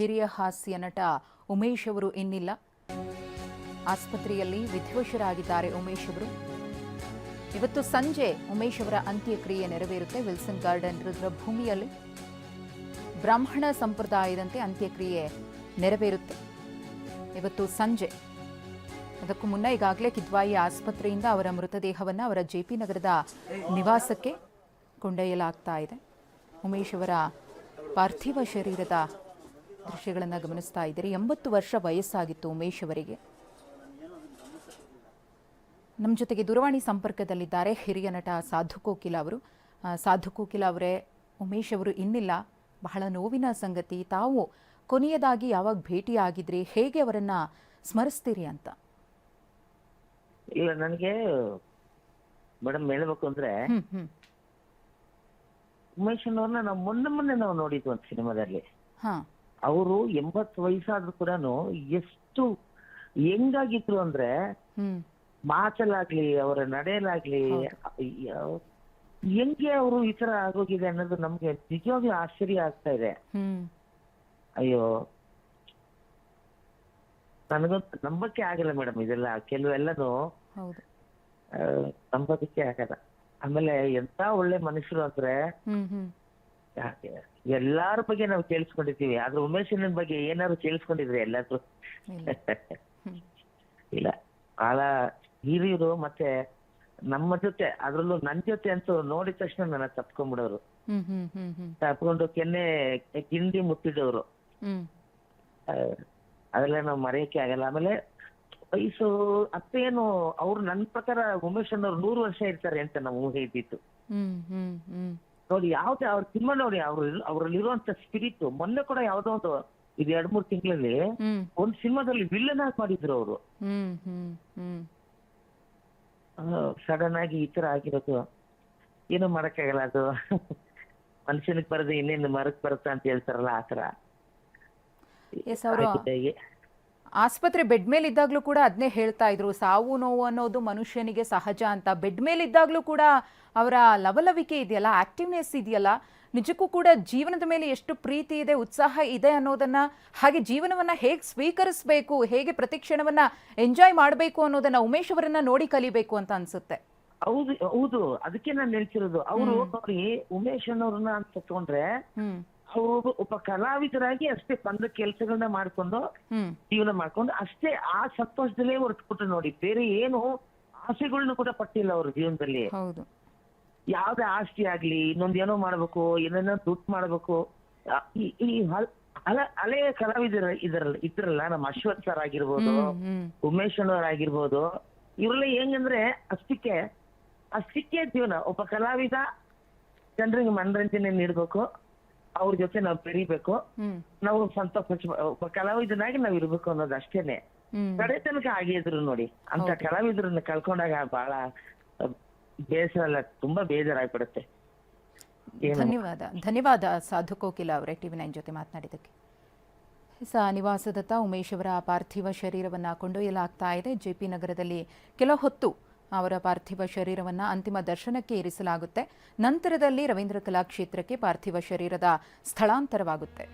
ಹಿರಿಯ ಹಾಸ್ಯ ನಟ ಉಮೇಶ್ ಅವರು ಇನ್ನಿಲ್ಲ. ಆಸ್ಪತ್ರೆಯಲ್ಲಿ ವಿಧಿವಶರಾಗಿದ್ದಾರೆ ಉಮೇಶ್ ಅವರು. ಇವತ್ತು ಸಂಜೆ ಉಮೇಶ್ ಅವರ ಅಂತ್ಯಕ್ರಿಯೆ ನೆರವೇರುತ್ತೆ. ವಿಲ್ಸನ್ ಗಾರ್ಡನ್ ರುದ್ರಭೂಮಿಯಲ್ಲಿ ಬ್ರಾಹ್ಮಣ ಸಂಪ್ರದಾಯದಂತೆ ಅಂತ್ಯಕ್ರಿಯೆ ನೆರವೇರುತ್ತೆ ಇವತ್ತು ಸಂಜೆ. ಅದಕ್ಕೂ ಮುನ್ನ ಈಗಾಗಲೇ ಕಿದ್ವಾಯಿ ಆಸ್ಪತ್ರೆಯಿಂದ ಅವರ ಮೃತದೇಹವನ್ನು ಅವರ ಜೆಪಿ ನಗರದ ನಿವಾಸಕ್ಕೆ ಕೊಂಡೊಯ್ಯಲಾಗ್ತಾ ಇದೆ. ಉಮೇಶ್ ಅವರ ಪಾರ್ಥಿವ ಶರೀರದ ದೃಶ್ಯಗಳನ್ನು ಗಮನಿಸ್ತಾ ಇದ್ದೀರಿ. 80 ವರ್ಷ ವಯಸ್ಸಾಗಿತ್ತು ಉಮೇಶ್ ಅವರಿಗೆ. ನಮ್ಮ ಜೊತೆಗೆ ದೂರವಾಣಿ ಸಂಪರ್ಕದಲ್ಲಿದ್ದಾರೆ ಹಿರಿಯ ನಟ ಸಾಧು ಕೋಕಿಲ ಅವರು. ಸಾಧು ಕೋಕಿಲ ಅವರೇ, ಉಮೇಶ್ ಅವರು ಇನ್ನಿಲ್ಲ, ಬಹಳ ನೋವಿನ ಸಂಗತಿ. ತಾವು ಕೊನೆಯದಾಗಿ ಯಾವಾಗ ಭೇಟಿಯಾಗಿದ್ರಿ, ಹೇಗೆ ಅವರನ್ನ ಸ್ಮರಿಸ್ತೀರಿ ಅಂತ? ಇಲ್ಲ, ನನಗೆ ಮೇಡಮ್ ಹೇಳ್ಬೇಕು ಅಂದ್ರೆ ಉಮೇಶ್ ಅವ್ರನ್ನ ನಾವು ಮೊನ್ನೆ ನಾವು ನೋಡಿದ್ವಿ ಒಂದು ಸಿನಿಮಾದಲ್ಲಿ. ಅವರು 80 ವಯಸ್ಸಾದ್ರೂ ಕೂಡ ಎಷ್ಟು ಹೆಂಗಾಗಿದ್ರು ಅಂದ್ರೆ ಮಾತಲ್ಲಾಗ್ಲಿ, ಅವರ ನಡೆಯಲಾಗ್ಲಿ, ಹೆಂಗೆ ಅವರು ಈ ತರ ಆಗೋಗಿದೆ ಅನ್ನೋದು ನಮ್ಗೆ ನಿಜವಾಗ್ಲೂ ಆಶ್ಚರ್ಯ ಆಗ್ತಾ ಇದೆ. ಅಯ್ಯೋ, ನನಗಂತೂ ನಂಬಕ್ಕೆ ಆಗಲ್ಲ ಮೇಡಮ್ ಇದೆಲ್ಲ. ಕೆಲವೆಲ್ಲನು ನಂಬೋದಕ್ಕೆ ಆಗಲ್ಲ. ಆಮೇಲೆ ಎಂತ ಒಳ್ಳೆ ಮನುಷ್ಯರು ಅಂದ್ರೆ ಎಲ್ಲಾರ ಬಗ್ಗೆ ನಾವು ಕೇಳಿಸ್ಕೊಂಡಿರ್ತೀವಿ, ಆದ್ರೆ ಉಮೇಶನ ಬಗ್ಗೆ ಏನಾದ್ರು ಕೇಳಿಸ್ಕೊಂಡಿದ್ರೆ ಎಲ್ಲಾದ್ರು ಇಲ್ಲ. ಬಹಳ ಹಿರಿಯರು, ಮತ್ತೆ ನಮ್ಮ ಜೊತೆ, ಅದ್ರಲ್ಲೂ ನನ್ ಜೊತೆ ಅಂತೂ ನೋಡಿದ ತಕ್ಷಣ ನನ್ನ ತಪ್ಕೊಂಡ್ಬಿಡೋರು, ತಪ್ಕೊಂಡು ಕೆನ್ನೆ ಗಿಂಡಿ ಮುತ್ತಿದವರು. ಅದೆಲ್ಲ ನಾವು ಮರೆಯಕ್ಕೆ ಆಗಲ್ಲ. ಆಮೇಲೆ ವಯಸ್ಸು ಅತ್ತೇನು ಅವ್ರು ನನ್ನ ಪ್ರಕಾರ ಉಮೇಶ್ ಅವ್ರು 100 ವರ್ಷ ಇರ್ತಾರೆ ಅಂತ ನಾವು ಊಹೆ ಇದ್ದಿತ್ತು. ನೋಡಿ, ಯಾವ್ದೇ ಅವ್ರ ಸಿನಿಮಾ ನೋಡಿ, ಅವ್ರಲ್ಲಿರುವಂತ ಸ್ಪಿರಿಟ್. ಮೊನ್ನೆ ಕೂಡ ಯಾವ್ದೋ ಒಂದು ಇದು 2-3 ತಿಂಗಳಲ್ಲಿ ಒಂದ್ ಸಿನಿಮಾದಲ್ಲಿ ವಿಲ್ಲನ್ ಆಗಿ ಮಾಡಿದ್ರು ಅವರು. ಸಡನ್ ಆಗಿ ಈ ತರ ಆಗಿರೋದು ಏನು ಮಾಡಕ್ಕಾಗಲ್ಲ. ಅದು ಮನುಷ್ಯನಿಗೆ ಬರದೆ ಇನ್ನೇನು ಮರಕ್ ಬರುತ್ತಾ ಅಂತ ಹೇಳ್ತಾರಲ್ಲ, ಆತರ. ಆಸ್ಪತ್ರೆ ಬೆಡ್ ಮೇಲೆ ಇದ್ದಾಗ್ಲೂ ಕೂಡ ಅದನ್ನೇ ಹೇಳ್ತಾ ಇದ್ರು, ಸಾವು ನೋವು ಅನ್ನೋದು ಮನುಷ್ಯನಿಗೆ ಸಹಜ ಅಂತ. ಬೆಡ್ ಮೇಲೆ ಇದ್ದಾಗ್ಲೂ ಕೂಡ ಅವರ ಲವಲವಿಕೆ ಇದೆಯಲ್ಲ, ಆಕ್ಟಿವ್ನೆಸ್ ಇದೆಯಲ್ಲ, ನಿಜಕ್ಕೂ ಕೂಡ ಜೀವನದ ಮೇಲೆ ಎಷ್ಟು ಪ್ರೀತಿ ಇದೆ, ಉತ್ಸಾಹ ಇದೆ ಅನ್ನೋದನ್ನ, ಹಾಗೆ ಜೀವನವನ್ನ ಹೇಗೆ ಸ್ವೀಕರಿಸಬೇಕು, ಹೇಗೆ ಪ್ರತಿ ಕ್ಷಣವನ್ನ ಎಂಜಾಯ್ ಮಾಡಬೇಕು ಅನ್ನೋದನ್ನ ಉಮೇಶ್ ಅವರನ್ನ ನೋಡಿ ಕಲಿಬೇಕು ಅಂತ ಅನ್ಸುತ್ತೆ. ಹೌದು ಹೌದು, ಅದಕ್ಕೆ ನಾನು ಹೇಳ್ತಿರೋದು. ಅವರು ನೋಡಿ, ಉಮೇಶ್ ಅನ್ನೋರನ್ನ ಅಂತ ತಗೊಂಡ್ರೆ ಅವರು ಒಬ್ಬ ಕಲಾವಿದರಾಗಿ ಅಷ್ಟೇ ಬಂದ ಕೆಲಸಗಳನ್ನ ಮಾಡ್ಕೊಂಡು ಜೀವನ ಮಾಡ್ಕೊಂಡು ಅಷ್ಟೇ ಆ ಸಂತೋಷದಲ್ಲೇ ಹೊರಟ್ಬಿಟ್ರು ನೋಡಿ. ಬೇರೆ ಏನು ಆಸೆಗಳನ್ನ ಕೂಡ ಪಟ್ಟಿಲ್ಲ ಅವ್ರ ಜೀವನದಲ್ಲಿ. ಯಾವ್ದೇ ಆಸ್ತಿ ಆಗ್ಲಿ, ಇನ್ನೊಂದೇನೋ ಮಾಡ್ಬೇಕು, ಏನೇನೋ ದುಡ್ಡು ಮಾಡ್ಬೇಕು. ಈ ಹಳೆಯ ಕಲಾವಿದರ ಇದ್ರಲ್ಲ, ನಮ್ಮ ಅಶ್ವಥ್ ಸರ್ ಆಗಿರ್ಬೋದು, ಉಮೇಶ್ ಅನ್ನೋರ್ ಆಗಿರ್ಬೋದು, ಇವ್ರೆಲ್ಲ ಹೆಂಗಂದ್ರೆ ಅಷ್ಟಕ್ಕೆ ಜೀವನ. ಒಬ್ಬ ಕಲಾವಿದ ಜನರಿಗೆ ಮನರಂಜನೆ ನೀಡ್ಬೇಕು, ಅವ್ರ ಜೊತೆ ನಾವು ಬೆರಿಬೇಕು, ನಾವು ಸಂತೋಷ, ಒಬ್ಬ ಕಲಾವಿದನಾಗಿ ನಾವ್ ಇರ್ಬೇಕು ಅನ್ನೋದು ಅಷ್ಟೇನೆ. ಕಡೆ ತನಕ ಆಗಿದ್ರು ನೋಡಿ. ಅಂತ ಕಲಾವಿದ್ರನ್ನ ಕಳ್ಕೊಂಡಾಗ ಬಹಳ ಬೇಸರ ಅಲ್ಲ, ತುಂಬಾ ಬೇಜಾರಾಗ್ಬಿಡುತ್ತೆ. ಧನ್ಯವಾದ ಸಾಧು ಕೋಕಿಲ ಅವರೇ, TV9 ಜೊತೆ ಮಾತನಾಡಿದ್ದಕ್ಕೆ. ನಿವಾಸದತ್ತ ಉಮೇಶ್ ಅವರ ಪಾರ್ಥಿವ ಶರೀರವನ್ನ ಕೊಂಡೊಯ್ಯಲಾಗ್ತಾ ಇದೆ. ಜೆಪಿ ನಗರದಲ್ಲಿ ಕೆಲ ಹೊತ್ತು ಅವರ ಪಾರ್ಥಿವ ಶರೀರವನ್ನು ಅಂತಿಮ ದರ್ಶನಕ್ಕೆ ಇರಿಸಲಾಗುತ್ತೆ. ನಂತರದಲ್ಲಿ ರವೀಂದ್ರ ಕಲಾಕ್ಷೇತ್ರಕ್ಕೆ ಪಾರ್ಥಿವ ಶರೀರದ ಸ್ಥಳಾಂತರವಾಗುತ್ತೆ.